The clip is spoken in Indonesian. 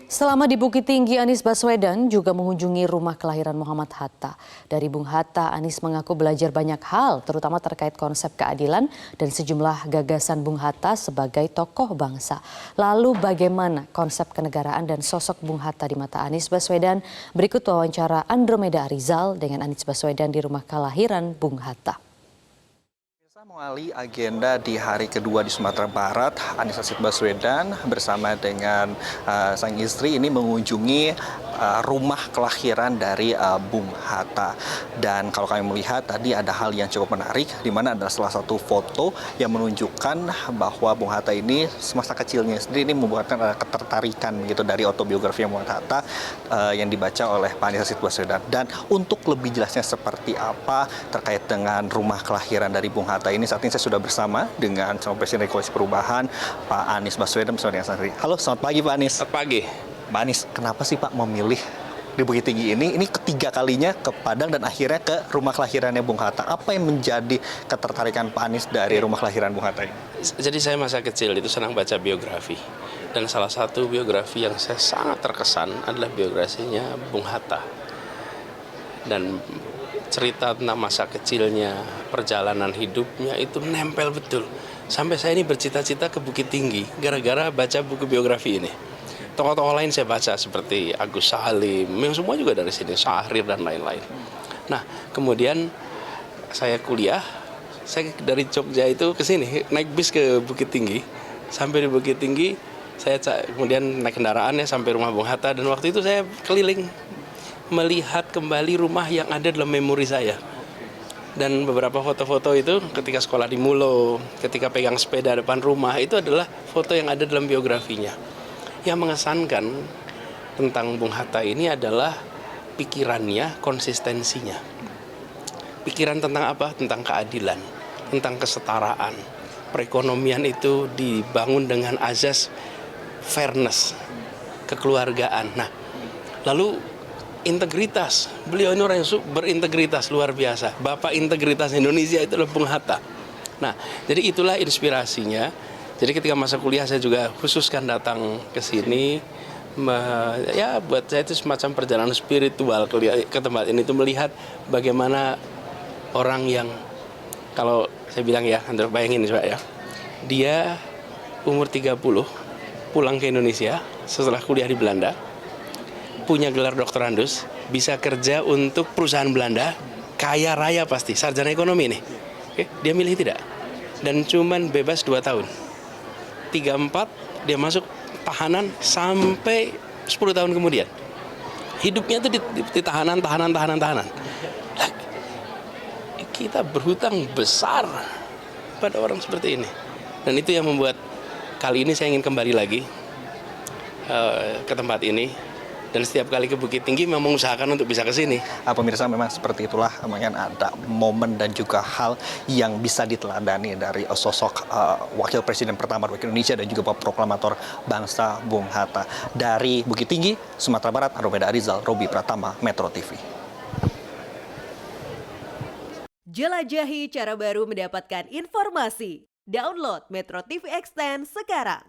Selama di Bukit Tinggi, Anies Baswedan juga mengunjungi rumah kelahiran Muhammad Hatta. Dari Bung Hatta, Anies mengaku belajar banyak hal, terutama terkait konsep keadilan dan sejumlah gagasan Bung Hatta sebagai tokoh bangsa. Lalu bagaimana konsep kenegaraan dan sosok Bung Hatta di mata Anies Baswedan? Berikut wawancara Andromeda Arizal dengan Anies Baswedan di rumah kelahiran Bung Hatta. Mengawali agenda di hari kedua di Sumatera Barat, Anies Baswedan bersama dengan sang istri ini mengunjungi rumah kelahiran dari Bung Hatta. Dan kalau kami melihat tadi ada hal yang cukup menarik, di mana ada salah satu foto yang menunjukkan bahwa Bung Hatta ini semasa kecilnya sendiri ini membuatkan ketertarikan begitu dari autobiografi Bung Hatta yang dibaca oleh Pak Anies Baswedan. Dan untuk lebih jelasnya seperti apa terkait dengan rumah kelahiran dari Bung Hatta ini, saat ini saya sudah bersama dengan calon Presiden Koalisi Perubahan, Pak Anies Baswedan bersama dengan sendiri. Halo, selamat pagi Pak Anies. Selamat pagi. Pak Anies, kenapa sih Pak memilih di Bukit Tinggi ini? Ini ketiga kalinya ke Padang dan akhirnya ke rumah kelahirannya Bung Hatta. Apa yang menjadi ketertarikan Pak Anies dari rumah kelahiran Bung Hatta ini? Jadi saya masa kecil itu senang baca biografi. Dan salah satu biografi yang saya sangat terkesan adalah biografinya Bung Hatta. Dan cerita tentang masa kecilnya, perjalanan hidupnya itu nempel betul. Sampai saya ini bercita-cita ke Bukit Tinggi gara-gara baca buku biografi ini. Tokoh-tokoh lain saya baca seperti Agus Salim, yang semua juga dari sini, Syahrir dan lain-lain. Nah, kemudian saya kuliah, saya dari Jogja itu ke sini, naik bis ke Bukit Tinggi. Sampai di Bukit Tinggi, saya kemudian naik kendaraan ya sampai rumah Bung Hatta, dan waktu itu saya keliling melihat kembali rumah yang ada dalam memori saya. Dan beberapa foto-foto itu ketika sekolah di Mulo, ketika pegang sepeda depan rumah, itu adalah foto yang ada dalam biografinya. Yang mengesankan tentang Bung Hatta ini adalah pikirannya, konsistensinya. Pikiran tentang apa? Tentang keadilan, tentang kesetaraan. Perekonomian itu dibangun dengan azas fairness, kekeluargaan. Nah, lalu integritas. Beliau ini orang yang berintegritas luar biasa. Bapak integritas Indonesia itu adalah Bung Hatta. Nah, jadi itulah inspirasinya. Jadi ketika masa kuliah saya juga khususkan datang ke sini. Ya buat saya itu semacam perjalanan spiritual ke tempat ini, itu melihat bagaimana orang yang, kalau saya bilang ya, Anda bayangin coba ya, dia umur 30 pulang ke Indonesia setelah kuliah di Belanda, punya gelar doktorandus, bisa kerja untuk perusahaan Belanda, kaya raya pasti, sarjana ekonomi nih. Oke, dia milih tidak. Dan cuman bebas 2 tahun. 34 dia masuk tahanan sampai 10 tahun kemudian. Hidupnya itu di tahanan. Kita berhutang besar pada orang seperti ini. Dan itu yang membuat kali ini saya ingin kembali lagi ke tempat ini. Dan setiap kali ke Bukit Tinggi memang mengusahakan untuk bisa ke sini. Pemirsa, memang seperti itulah, memang ada momen dan juga hal yang bisa diteladani dari sosok Wakil Presiden pertama Republik Indonesia dan juga proklamator bangsa Bung Hatta. Dari Bukit Tinggi, Sumatera Barat, Andromeda Arizal, Robi Pratama, Metro TV. Jelajahi cara baru mendapatkan informasi. Download Metro TV Extend sekarang.